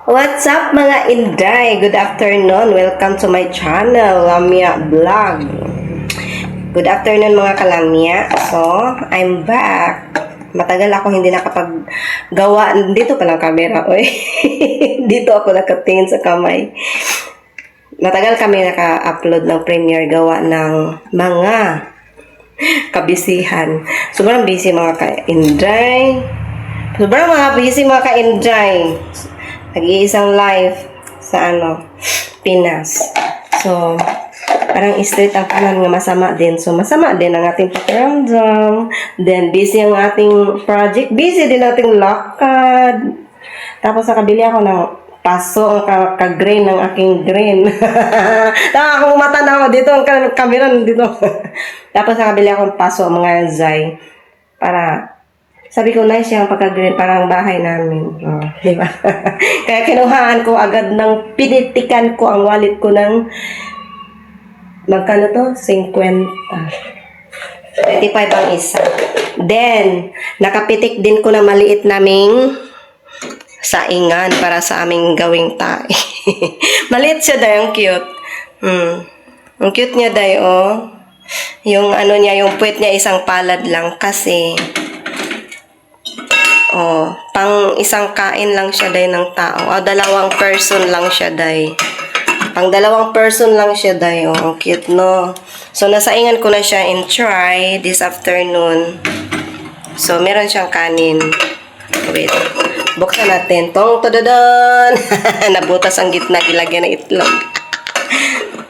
What's up mga Inday? Good afternoon. Welcome to my channel, Lamia Vlog. Good afternoon mga kalamya. So, I'm back. Matagal ako hindi nakapaggawa. Dito pa lang camera. Oy. Dito ako nakatingin sa kamay. Matagal kami naka-upload ng premiere gawa ng mga kabisihan. Sobrang busy mga ka-Inday. Sobrang mga busy mga ka-Inday. Nag-iisang live sa Pinas. So, parang straight ang kanan nga masama din. So, masama din ang ating pakiramdam. Then, busy ang ating project. Busy din ang ating lakad. Tapos, nakabili ako ng paso, ang ka-grain ng aking grain. Tama akong mata na ako dito. Ang camera dito. Tapos, nakabili ako ng paso, mga zay. Para sabi ko, nice yung pagka-green, parang bahay namin. Oh, di ba? Kaya kinuhaan ko agad ng pinitikan ko ang wallet ko ng magkano to? 50. 25 ang isa. Then, nakapitik din ko na maliit naming saingan para sa aming gawing tae. Maliit siya dahil, ang cute. Ang cute niya dahil, oh. Yung niya, yung puwet niya isang palad lang kasi pang isang kain lang siya day ng tao. Dalawang person lang siya day. Pang dalawang person lang siya day. Ang cute, no? So, nasaingan ko na siya in try this afternoon. So, meron siyang kanin. Wait. Buksan natin. Tong tadadon! Nabutas ang gitna. Gilagyan na itlog.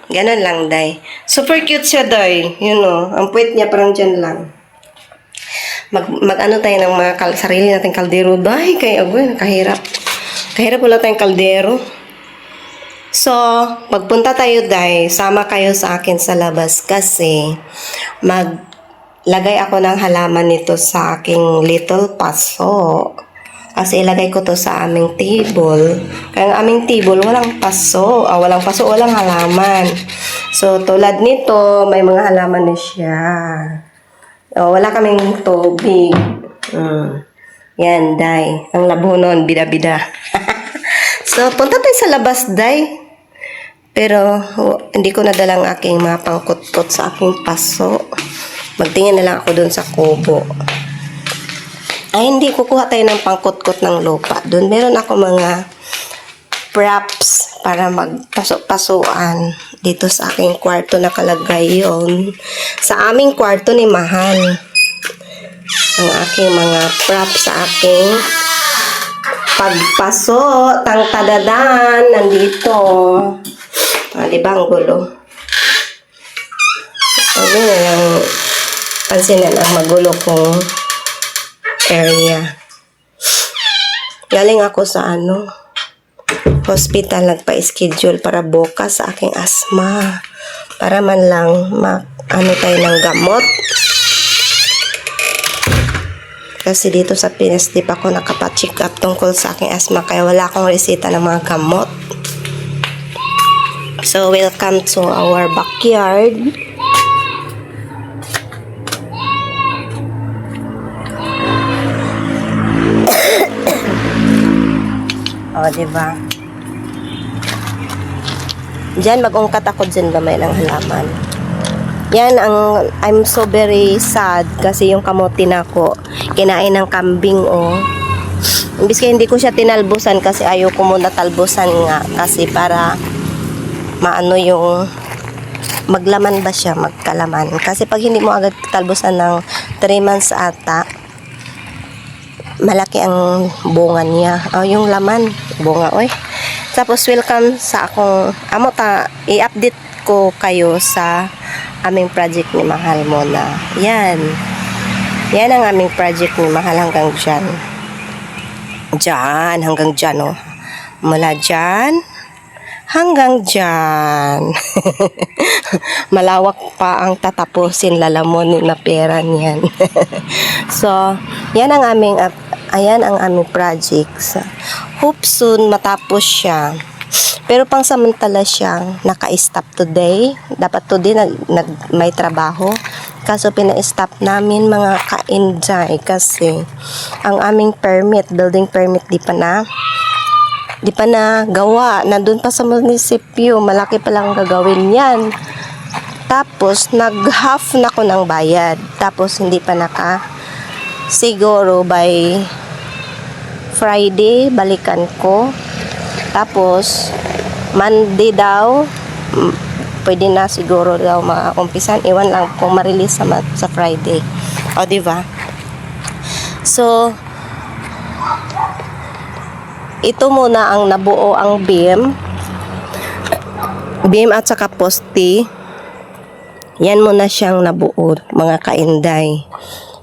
Ganon lang, day. Super cute siya, day. You know, ang puwet niya parang dyan lang. Mag-ano tayo ng mga sarili nating kaldero. Dahil kaya, kahirap. Kahirap wala tayong kaldero. So, pagpunta tayo, dahil sama kayo sa akin sa labas kasi maglagay ako ng halaman nito sa aking little paso. Kasi ilagay ko to sa aming table. Kaya ang aming table, walang paso. Walang paso, walang halaman. So, tulad nito, may mga halaman na siya. Wala kaming tubig. Yan, day. Ang labo nun, bida-bida. So, punta tayo sa labas, day. Pero, hindi ko nadala ang aking mga pangkot-kot sa aking paso. Magtingin na lang ako dun sa kubo. Ay, hindi. Kukuha tayo ng pangkot-kot ng lupa. Dun, meron ako mga props para magpaso-pasuan dito sa aking kwarto nakalagay yon. Sa aming kwarto ni Mahal. Ang aking mga props sa aking pagpaso. Tang tadadan. Nandito. Diba ang gulo? Sabi na lang pansinan ang magulo kong area. Galing ako sa hospital, nagpa-schedule para bukas sa aking asma. Para man lang tayo ng gamot. Kasi dito sa Pinas, di pa ako nakapa-check up tungkol sa aking asma. Kaya wala akong resita ng mga gamot. So, welcome to our backyard. Diba? Diyan, mag-ungkat ako dyan gamay ng halaman. Yan, I'm so very sad kasi yung kamote na ko, kinain ng kambing, Imbis kaya hindi ko siya tinalbusan kasi ayaw ko muna talbusan nga. Kasi para, yung, maglaman ba siya, magkalaman. Kasi pag hindi mo agad talbusan ng 3 months ata, malaki ang bunga niya. Yung laman, bunga, Tapos, welcome sa akong, i-update ko kayo sa aming project ni Mahal muna. Yan. Yan ang aming project ni Mahal hanggang dyan. Dyan, hanggang dyan, Mula dyan, hanggang dyan. Malawak pa ang tatapusin lalamunin na pera niyan. So, yan ang aming projects. Hope soon matapos siya. Pero pangsamantala siyang naka-stop today. Dapat today may trabaho. Kaso pina-stop namin mga ka-Inday kasi ang aming permit, building permit, di pa na Di pa na gawa. Nandun pa sa munisipyo. Malaki pa lang gagawin yan. Tapos, nag-half na ko ng bayad. Tapos, hindi pa siguro by Friday, balikan ko. Tapos, Monday daw, pwede na siguro daw makumpisan. Iwan lang kung ma-release sa Friday. O, diba? So, ito muna ang nabuo ang beam at saka poste. Yan muna siyang nabuo, mga kainday.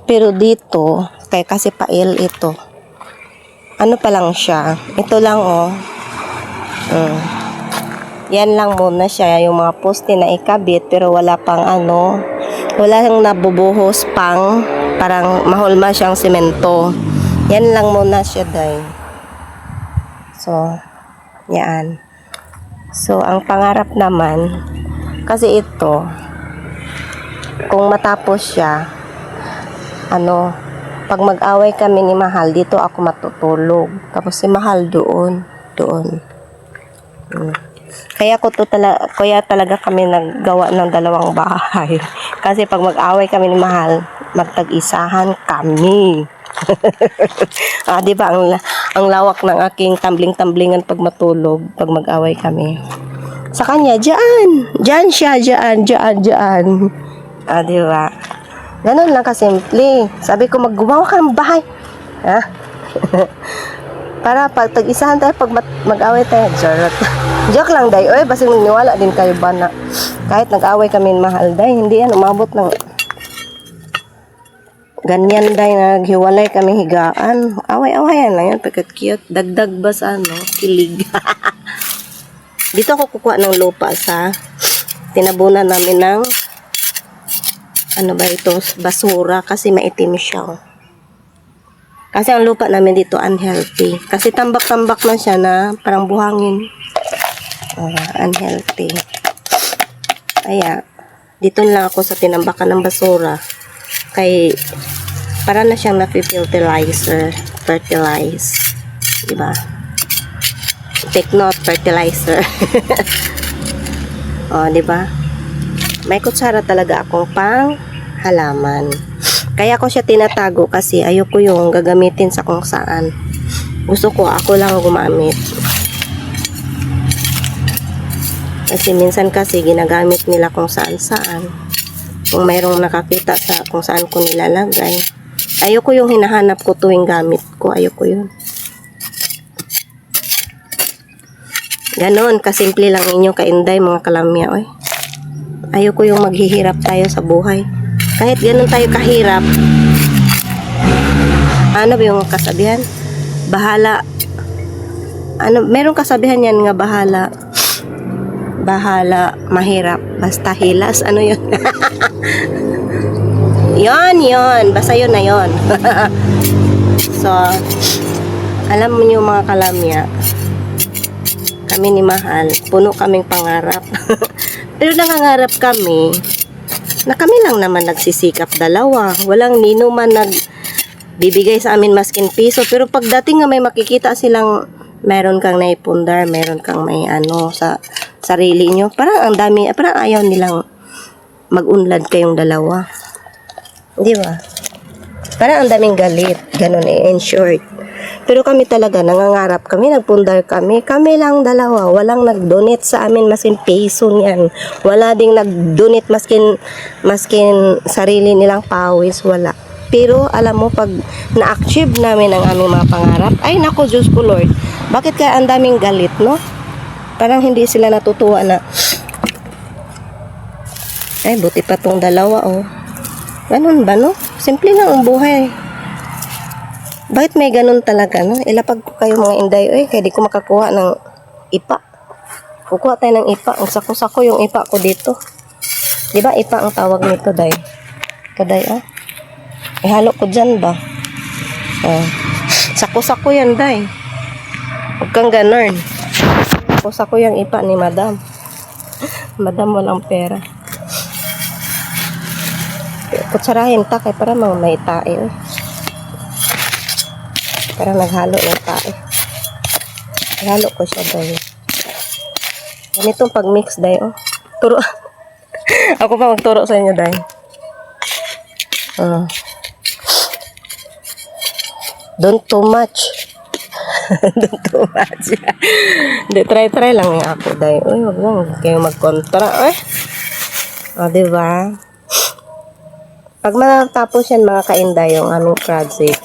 Pero dito, kasi pail ito. Ano pa lang siya? Ito lang, oh. Yan lang muna siya, yung mga poste na ikabit, pero wala pang wala lang nabubuhos pang, parang mahulma siyang semento. Yan lang muna siya, day. So, yan. So, ang pangarap naman, kasi ito, kung matapos siya, pag mag-away kami ni Mahal, dito ako matutulog. Tapos si Mahal doon. Kaya talaga kami naggawa ng dalawang bahay. Kasi pag mag-away kami ni Mahal, magtag-isahan kami. Di ba ang lawak ng aking tambling-tamblingan pag matulog, pag mag-away kami. Sa kanya, diyan siya. Di ba? Ganun lang kasimple. Sabi ko, maggumawa ka ng bahay. Ha? Para pag tag-isahan tayo, pag mag-away tayo. Joke lang, day. Oy, basta magniwala din kayo ba na kahit nag-away kami ng Mahal, day, hindi yan umabot ng ganyan, day, naghiwalay kami higaan. Away-awayan lang yan, pagkat cute. Dagdag ba sa kilig. Dito ako kukuha ng lupa sa tinabunan namin ng basura, kasi maitim siya. Oh. Kasi ang lupa namin dito unhealthy. Kasi tambak-tambak na siya na parang buhangin. Unhealthy. Kaya, dito lang ako sa tinambakan ng basura. Para na siyang fertilize. Diba? Take note, fertilizer. Diba? May kutsara talaga akong pang halaman. Kaya ko siya tinatago kasi ayoko yung gagamitin sa kung saan. Gusto ko ako lang gumamit. Kasi minsan kasi ginagamit nila kung saan-saan. Kung mayroong nakakita sa kung saan ko nilalagay. Ayoko yung hinahanap ko tuwing gamit ko. Ayoko yun. Ganon, kasimple lang inyong kainday, mga kalamya. Oy. Ayoko yung maghihirap tayo sa buhay. Kahit ganon tayo kahirap. Ano ba yung kasabihan? Bahala. Merong kasabihan yan nga bahala, mahirap, basta hilas. Ano yun? Yon. Basta yun na yun. So, alam mo nyo mga kalamya, kami ni Mahal, puno kaming pangarap. Pero nangangarap kami na kami lang naman nagsisikap dalawa. Walang nino man nagbibigay sa amin maskin piso. Pero pagdating nga may makikita silang meron kang naipundar, meron kang may sa sarili nyo, parang ang dami, parang ayaw nilang mag-unlad kayong dalawa. Di ba? Parang ang daming galit. Ganun in short. Pero kami talaga, nangangarap kami, nagpundar kami lang dalawa. Walang nag-donate sa amin maskin peso niyan. Wala ding nag-donate maskin sarili nilang pawis, wala. Pero alam mo, pag na-achieve namin ang aming mga pangarap, ay nako, Diyos ko Lord, bakit kaya ang daming galit, no? Parang hindi sila natutuwa na, ay, buti pa tong dalawa, oh. Ganun ba, no? Simple lang ang buhay. Bakit may ganun talaga, no? Ilapag ko kayo mga inday, kaya di ko makakuha ng ipa. Kukuha tayo ng ipa. Ang sako-sako yung ipa ko dito. Di ba ipa ang tawag nito, day? Kaday, oh. Ihalo ko dyan ba? Sako-sako yan, day. Huwag kang ganun. Sako-sako yung ipa ni madam. Madam walang pera. Kutsarahin ta, kaya para mga may tae, oh. Parang naghalo ng tae. Lalo ko siya dahil. Ganitong pag-mix dahil, oh. Turo. Ako pa magturo sa inyo dahil. Don't too much. Don't too much. Hindi, try lang yung ako dahil. Uy, wag lang kayo mag-kontra. Eh. O, diba? Pag matapos yan mga kainday yung aming project,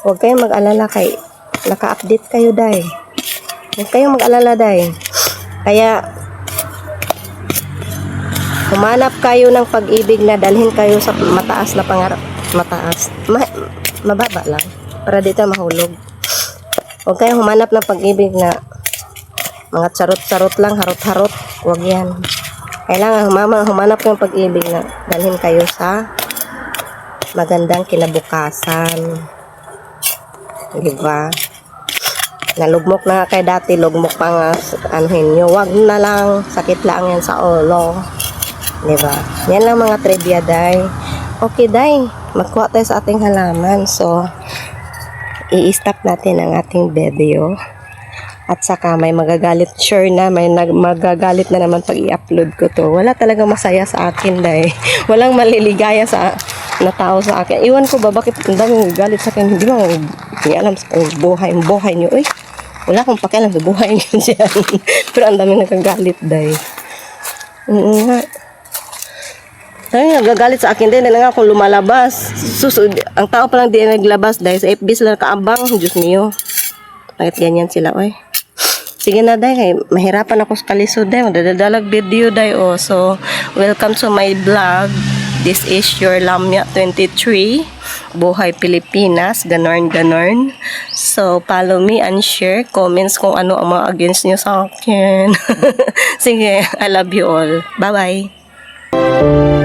huwag kayong mag-alala kay naka-update kayo dahil. Huwag kayong mag-alala dahil. Kaya, humanap kayo ng pag-ibig na dalhin kayo sa mataas na pangarap. Mataas. Mababa lang. Para dito mahulog. Huwag kayong humanap ng pag-ibig na mga charot-charot lang, harot-harot. Huwag yan. Kailangan humanap ng pag-ibig na dalhin kayo sa magandang kinabukasan. Diba? Nalugmok na kay dati, lugmok pa nga anuhin nyo. Wag na lang, sakit lang yan sa ulo. Diba? Yan lang mga trivia, day. Okay, day. Magkuha tayo sa ating halaman. So, i-stop natin ang ating video. At saka may magagalit, sure na, may magagalit na naman pag i-upload ko to. Wala talagang masaya sa akin, day. Walang maliligaya na tao sa akin. Iwan ko ba, bakit ang daming galit sa akin? Hindi mo, hindi alam sa buhay nyo. Uy, wala akong pakialam sa buhay nyo dyan. Pero ang daming nagagalit, day. Nga. Ay, nagagalit sa akin din. Dahil nga akong lumalabas. Ang tao pa lang di naglabas dahil sa FB sila nakaabang. Diyos mio. Bakit ganyan sila, oy? Sige na, day. Kay mahirapan ako sa kalisod, day. Madadadalag video, day. Oh. So, welcome to my vlog. This is your Lamya 23. Buhay Pilipinas. Ganorn. So, follow me and share. Comments kung ano ang mga against nyo sa akin. Sige, I love you all. Bye-bye.